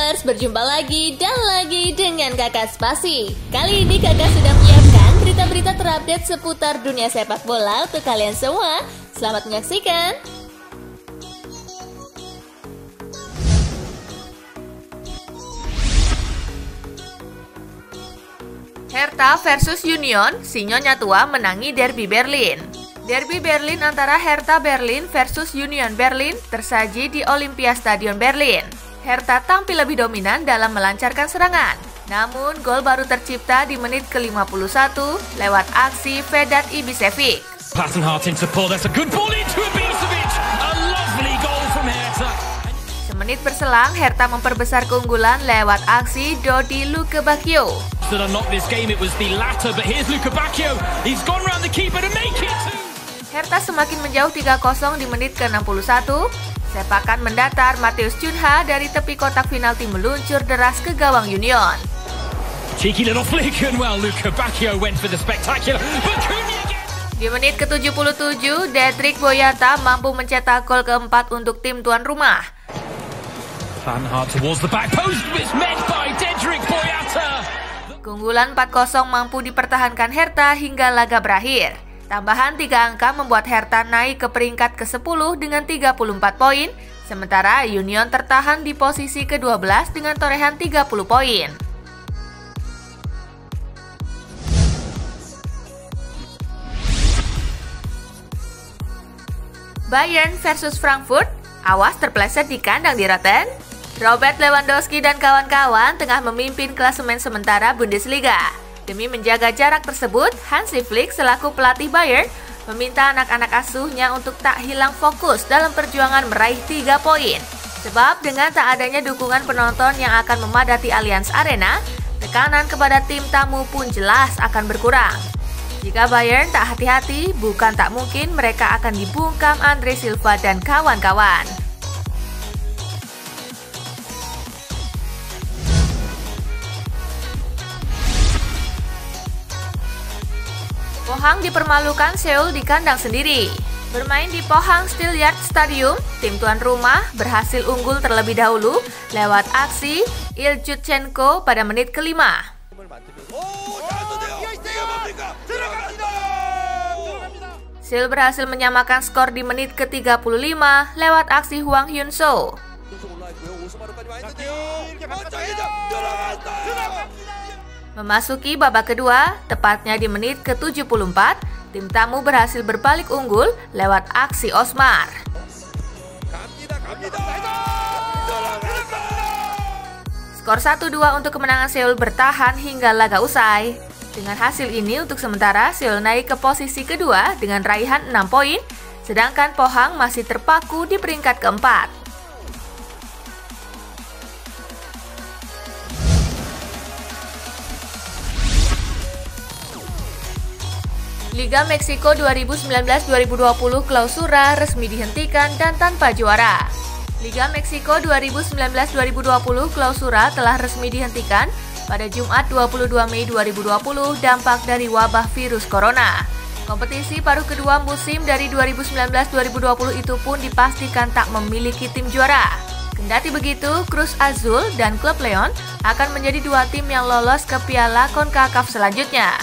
Lovers, berjumpa lagi dan lagi dengan Kakak Spasi. Kali ini Kakak sudah menyiapkan berita-berita terupdate seputar dunia sepak bola untuk kalian semua. Selamat menyaksikan. Hertha versus Union, si Nyonya Tua menangi Derby Berlin. Derby Berlin antara Hertha Berlin versus Union Berlin tersaji di Olympiastadion Berlin. Hertha tampil lebih dominan dalam melancarkan serangan. Namun, gol baru tercipta di menit ke-51 lewat aksi Vedat Ibisevic. Pass and heart into Paul, that's a good ball into Ibisevic. A lovely goal from Hertha. Semenit berselang, Hertha memperbesar keunggulan lewat aksi Dodi Lukebakio. That unlocked this game, it was the latter, but here's Lukebakio. He's gone round the keeper to make it. Hertha semakin menjauh 3-0 di menit ke-61. Sepakan mendatar, Matheus Cunha dari tepi kotak penalti meluncur deras ke gawang Union. Cheeky little flick, and well, Lukebakio went for the spectacular. But di menit ke-77, Dedrick Boyata mampu mencetak gol keempat untuk tim tuan rumah. Van Hart towards the back post, it's met by Dedrick Boyata. Keunggulan 4-0 mampu dipertahankan Hertha hingga laga berakhir. Tambahan 3 angka membuat Hertha naik ke peringkat ke-10 dengan 34 poin, sementara Union tertahan di posisi ke-12 dengan torehan 30 poin. Bayern versus Frankfurt, awas terpleset di kandang di Rotten. Robert Lewandowski dan kawan-kawan tengah memimpin klasemen sementara Bundesliga. Demi menjaga jarak tersebut, Hansi Flick selaku pelatih Bayern meminta anak-anak asuhnya untuk tak hilang fokus dalam perjuangan meraih 3 poin. Sebab dengan tak adanya dukungan penonton yang akan memadati Allianz Arena, tekanan kepada tim tamu pun jelas akan berkurang. Jika Bayern tak hati-hati, bukan tak mungkin mereka akan dibungkam Andre Silva dan kawan-kawan. Pohang dipermalukan Seoul di kandang sendiri. Bermain di Pohang Steelyard Stadium, tim tuan rumah berhasil unggul terlebih dahulu lewat aksi Iljutchenko pada menit ke-5. Seoul berhasil menyamakan skor di menit ke-35 lewat aksi Hwang Hyun-soo. Memasuki babak kedua, tepatnya di menit ke-74, tim tamu berhasil berbalik unggul lewat aksi Osmar. Skor 1-2 untuk kemenangan Seoul bertahan hingga laga usai. Dengan hasil ini, untuk sementara Seoul naik ke posisi kedua dengan raihan 6 poin, sedangkan Pohang masih terpaku di peringkat keempat. Liga Meksiko 2019-2020 klausura resmi dihentikan dan tanpa juara. Liga Meksiko 2019-2020 klausura telah resmi dihentikan pada Jumat 22 Mei 2020 dampak dari wabah virus corona. Kompetisi paruh kedua musim dari 2019-2020 itu pun dipastikan tak memiliki tim juara. Kendati begitu, Cruz Azul dan Klub Leon akan menjadi 2 tim yang lolos ke Piala CONCACAF selanjutnya.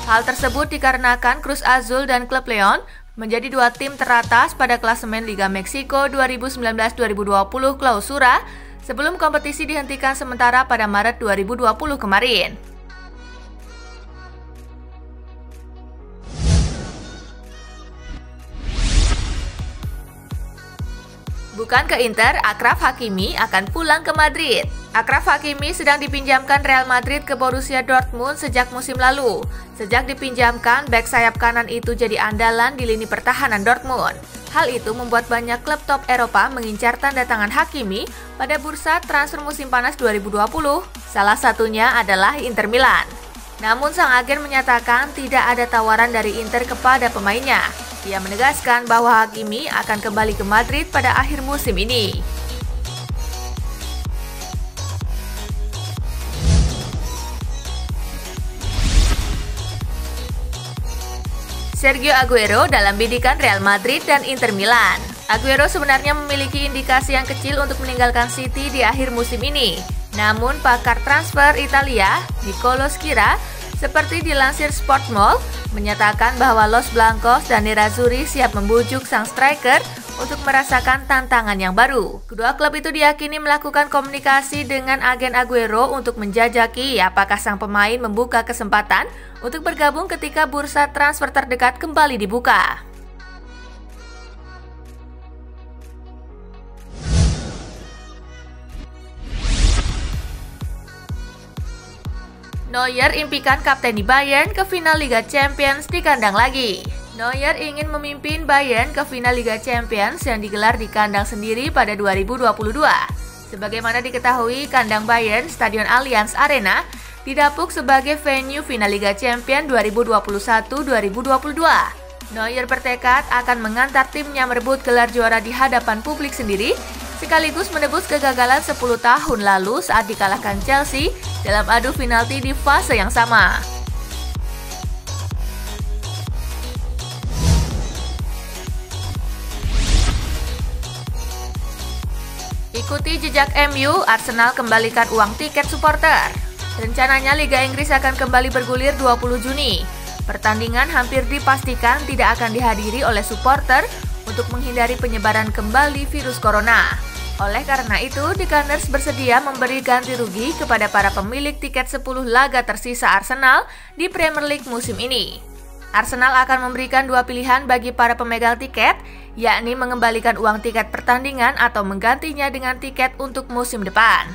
Hal tersebut dikarenakan Cruz Azul dan Klub Leon menjadi 2 tim teratas pada klasemen Liga Meksiko 2019-2020 klausura sebelum kompetisi dihentikan sementara pada Maret 2020 kemarin. Bukan ke Inter, Achraf Hakimi akan pulang ke Madrid. Achraf Hakimi sedang dipinjamkan Real Madrid ke Borussia Dortmund sejak musim lalu. Sejak dipinjamkan, bek sayap kanan itu jadi andalan di lini pertahanan Dortmund. Hal itu membuat banyak klub top Eropa mengincar tanda tangan Hakimi pada bursa transfer musim panas 2020. Salah satunya adalah Inter Milan. Namun sang agen menyatakan tidak ada tawaran dari Inter kepada pemainnya. Ia menegaskan bahwa Hakimi akan kembali ke Madrid pada akhir musim ini. Sergio Aguero dalam bidikan Real Madrid dan Inter Milan. Aguero sebenarnya memiliki indikasi yang kecil untuk meninggalkan City di akhir musim ini. Namun pakar transfer Italia, Niccolò Schira, seperti dilansir Sportmall, menyatakan bahwa Los Blancos dan Nerazzurri siap membujuk sang striker untuk merasakan tantangan yang baru. Kedua klub itu diyakini melakukan komunikasi dengan agen Aguero untuk menjajaki apakah sang pemain membuka kesempatan untuk bergabung ketika bursa transfer terdekat kembali dibuka. Neuer impikan kapteni Bayern ke final Liga Champions di kandang lagi. Neuer ingin memimpin Bayern ke final Liga Champions yang digelar di kandang sendiri pada 2022. Sebagaimana diketahui, kandang Bayern, Stadion Allianz Arena, didapuk sebagai venue final Liga Champions 2021-2022. Neuer bertekad akan mengantar timnya merebut gelar juara di hadapan publik sendiri, sekaligus menebus kegagalan 10 tahun lalu saat dikalahkan Chelsea dalam adu penalti di fase yang sama. Ikuti jejak MU, Arsenal kembalikan uang tiket supporter. Rencananya Liga Inggris akan kembali bergulir 20 Juni. Pertandingan hampir dipastikan tidak akan dihadiri oleh supporter untuk menghindari penyebaran kembali virus corona. Oleh karena itu, The Gunners bersedia memberi ganti rugi kepada para pemilik tiket 10 laga tersisa Arsenal di Premier League musim ini. Arsenal akan memberikan dua pilihan bagi para pemegang tiket, yakni mengembalikan uang tiket pertandingan atau menggantinya dengan tiket untuk musim depan.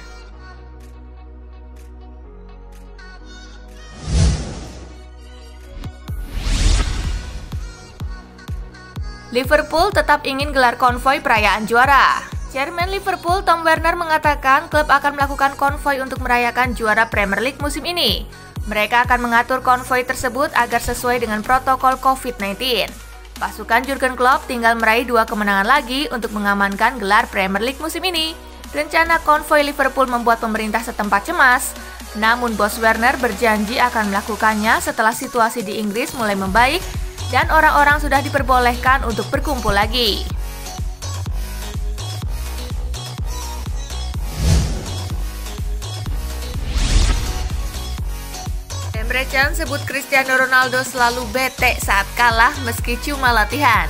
Liverpool tetap ingin gelar konvoi perayaan juara. Chairman Liverpool Tom Werner mengatakan klub akan melakukan konvoi untuk merayakan juara Premier League musim ini. Mereka akan mengatur konvoi tersebut agar sesuai dengan protokol COVID-19. Pasukan Jurgen Klopp tinggal meraih 2 kemenangan lagi untuk mengamankan gelar Premier League musim ini. Rencana konvoi Liverpool membuat pemerintah setempat cemas. Namun bos Werner berjanji akan melakukannya setelah situasi di Inggris mulai membaik dan orang-orang sudah diperbolehkan untuk berkumpul lagi. Emre Can sebut Cristiano Ronaldo selalu bete saat kalah meski cuma latihan.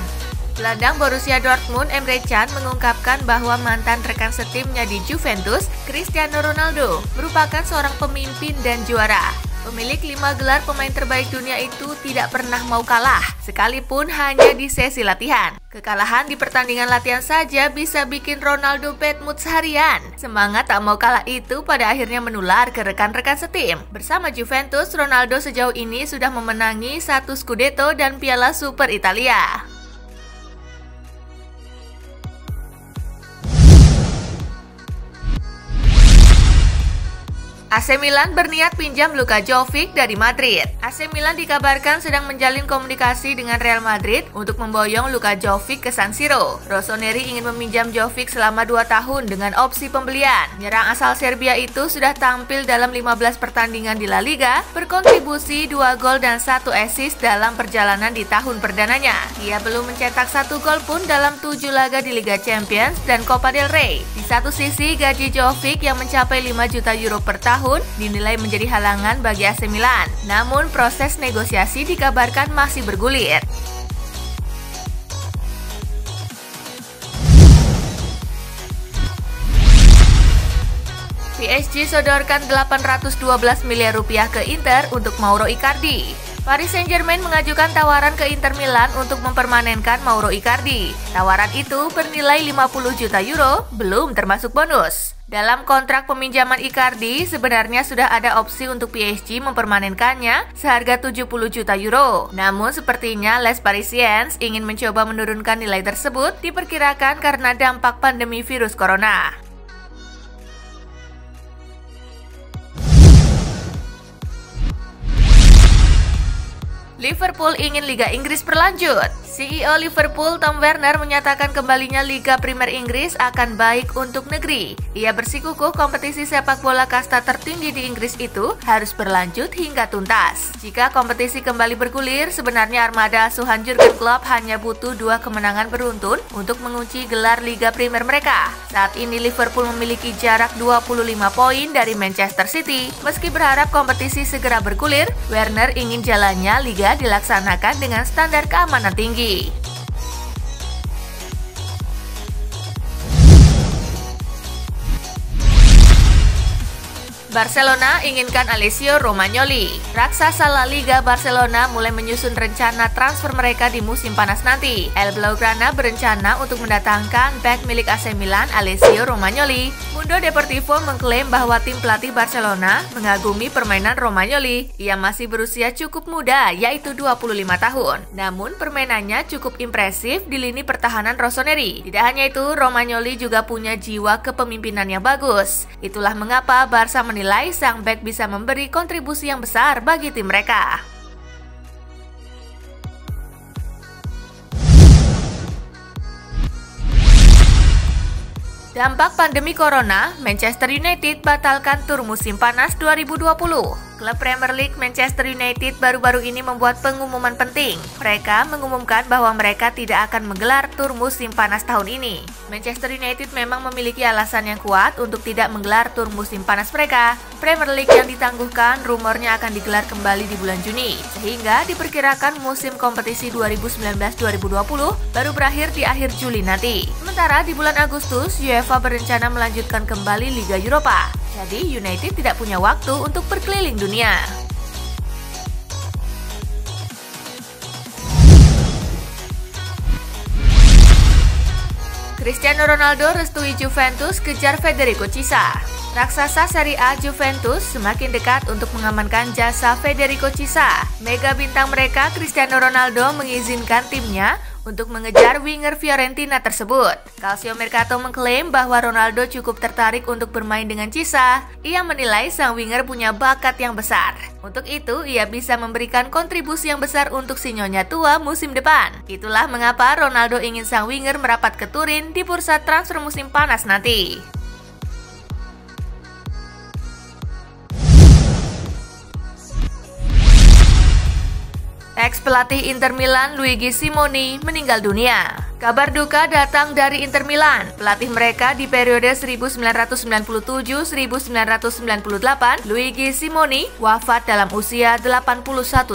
Gelandang Borussia Dortmund Emre Can mengungkapkan bahwa mantan rekan setimnya di Juventus, Cristiano Ronaldo, merupakan seorang pemimpin dan juara. Pemilik 5 gelar pemain terbaik dunia itu tidak pernah mau kalah, sekalipun hanya di sesi latihan. Kekalahan di pertandingan latihan saja bisa bikin Ronaldo bad mood seharian. Semangat tak mau kalah itu pada akhirnya menular ke rekan-rekan setim. Bersama Juventus, Ronaldo sejauh ini sudah memenangi 1 Scudetto dan Piala Super Italia. AC Milan berniat pinjam Luka Jovic dari Madrid. AC Milan dikabarkan sedang menjalin komunikasi dengan Real Madrid untuk memboyong Luka Jovic ke San Siro. Rossoneri ingin meminjam Jovic selama 2 tahun dengan opsi pembelian. Penyerang asal Serbia itu sudah tampil dalam 15 pertandingan di La Liga, berkontribusi 2 gol dan 1 assist dalam perjalanan di tahun perdananya. Ia belum mencetak 1 gol pun dalam 7 laga di Liga Champions dan Copa del Rey. Di satu sisi, gaji Jovic yang mencapai 5 juta euro per tahun dinilai menjadi halangan bagi AC Milan. Namun proses negosiasi dikabarkan masih bergulir. PSG sodorkan 812 miliar rupiah ke Inter untuk Mauro Icardi. Paris Saint-Germain mengajukan tawaran ke Inter Milan untuk mempermanenkan Mauro Icardi. Tawaran itu bernilai 50 juta euro, belum termasuk bonus. Dalam kontrak peminjaman Icardi, sebenarnya sudah ada opsi untuk PSG mempermanenkannya seharga 70 juta euro. Namun sepertinya Les Parisiens ingin mencoba menurunkan nilai tersebut, diperkirakan karena dampak pandemi virus corona. Liverpool ingin Liga Inggris berlanjut. CEO Liverpool Tom Werner menyatakan kembalinya Liga Premier Inggris akan baik untuk negeri. Ia bersikukuh kompetisi sepak bola kasta tertinggi di Inggris itu harus berlanjut hingga tuntas. Jika kompetisi kembali bergulir, sebenarnya armada asuhan Jurgen Klopp hanya butuh 2 kemenangan beruntun untuk mengunci gelar Liga Premier mereka. Saat ini Liverpool memiliki jarak 25 poin dari Manchester City. Meski berharap kompetisi segera bergulir, Werner ingin jalannya liga dilaksanakan dengan standar keamanan tinggi. Barcelona inginkan Alessio Romagnoli. Raksasa La Liga Barcelona mulai menyusun rencana transfer mereka di musim panas nanti. El Blaugrana berencana untuk mendatangkan bek milik AC Milan Alessio Romagnoli. Mundo Deportivo mengklaim bahwa tim pelatih Barcelona mengagumi permainan Romagnoli. Ia masih berusia cukup muda, yaitu 25 tahun. Namun permainannya cukup impresif di lini pertahanan Rossoneri. Tidak hanya itu, Romagnoli juga punya jiwa kepemimpinan yang bagus. Itulah mengapa Barca menilai sang bek bisa memberi kontribusi yang besar bagi tim mereka. Dampak pandemi Corona, Manchester United batalkan tur musim panas 2020. Klub Premier League Manchester United baru-baru ini membuat pengumuman penting. Mereka mengumumkan bahwa mereka tidak akan menggelar tur musim panas tahun ini. Manchester United memang memiliki alasan yang kuat untuk tidak menggelar tur musim panas mereka. Premier League yang ditangguhkan rumornya akan digelar kembali di bulan Juni, sehingga diperkirakan musim kompetisi 2019-2020 baru berakhir di akhir Juli nanti. Sementara di bulan Agustus, UEFA berencana melanjutkan kembali Liga Eropa. Jadi United tidak punya waktu untuk berkeliling dunia. Cristiano Ronaldo restui Juventus kejar Federico Chiesa. Raksasa Serie A Juventus semakin dekat untuk mengamankan jasa Federico Chiesa. Mega bintang mereka Cristiano Ronaldo mengizinkan timnya untuk mengejar winger Fiorentina tersebut. Calcio Mercato mengklaim bahwa Ronaldo cukup tertarik untuk bermain dengan Chiesa. Ia menilai sang winger punya bakat yang besar. Untuk itu, ia bisa memberikan kontribusi yang besar untuk si nyonya tua musim depan. Itulah mengapa Ronaldo ingin sang winger merapat ke Turin di bursa transfer musim panas nanti. Ex-pelatih Inter Milan Luigi Simoni meninggal dunia. Kabar duka datang dari Inter Milan. Pelatih mereka di periode 1997-1998, Luigi Simoni, wafat dalam usia 81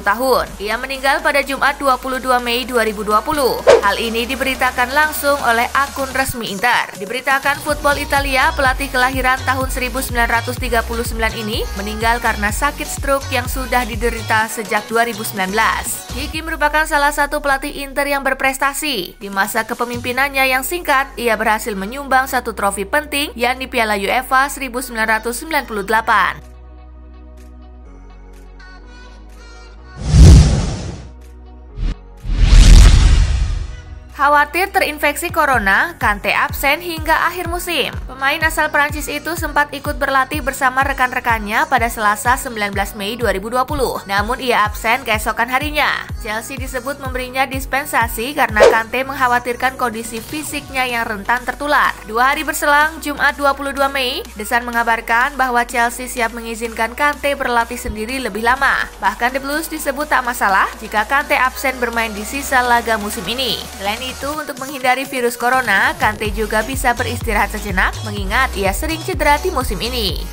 tahun. Ia meninggal pada Jumat 22 Mei 2020. Hal ini diberitakan langsung oleh akun resmi Inter. Diberitakan Football Italia, pelatih kelahiran tahun 1939 ini meninggal karena sakit stroke yang sudah diderita sejak 2019. Gigi merupakan salah satu pelatih Inter yang berprestasi. Di masa kepemimpinannya yang singkat, ia berhasil menyumbang satu trofi penting, yakni Piala UEFA 1998. Khawatir terinfeksi corona, Kante absen hingga akhir musim. Pemain asal Prancis itu sempat ikut berlatih bersama rekan-rekannya pada Selasa 19 Mei 2020. Namun ia absen keesokan harinya. Chelsea disebut memberinya dispensasi karena Kante mengkhawatirkan kondisi fisiknya yang rentan tertular. 2 hari berselang, Jumat 22 Mei, The Sun mengabarkan bahwa Chelsea siap mengizinkan Kante berlatih sendiri lebih lama. Bahkan The Blues disebut tak masalah jika Kante absen bermain di sisa laga musim ini. Selain itu, untuk menghindari virus corona, Kante juga bisa beristirahat sejenak mengingat ia sering cedera di musim ini.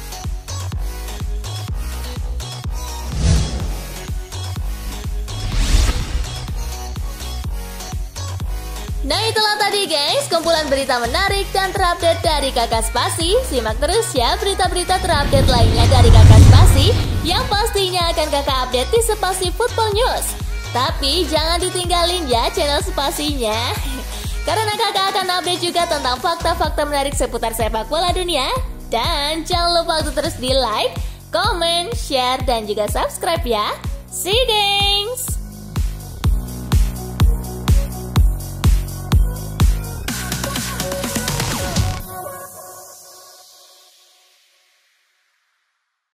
Nah itulah tadi guys, kumpulan berita menarik dan terupdate dari Kakak Spasi. Simak terus ya berita-berita terupdate lainnya dari Kakak Spasi yang pastinya akan Kakak update di Spasi Football News. Tapi jangan ditinggalin ya channel Spasinya, karena kakak akan update juga tentang fakta-fakta menarik seputar sepak bola dunia. Dan jangan lupa untuk terus di like, comment, share, dan juga subscribe ya. See you guys!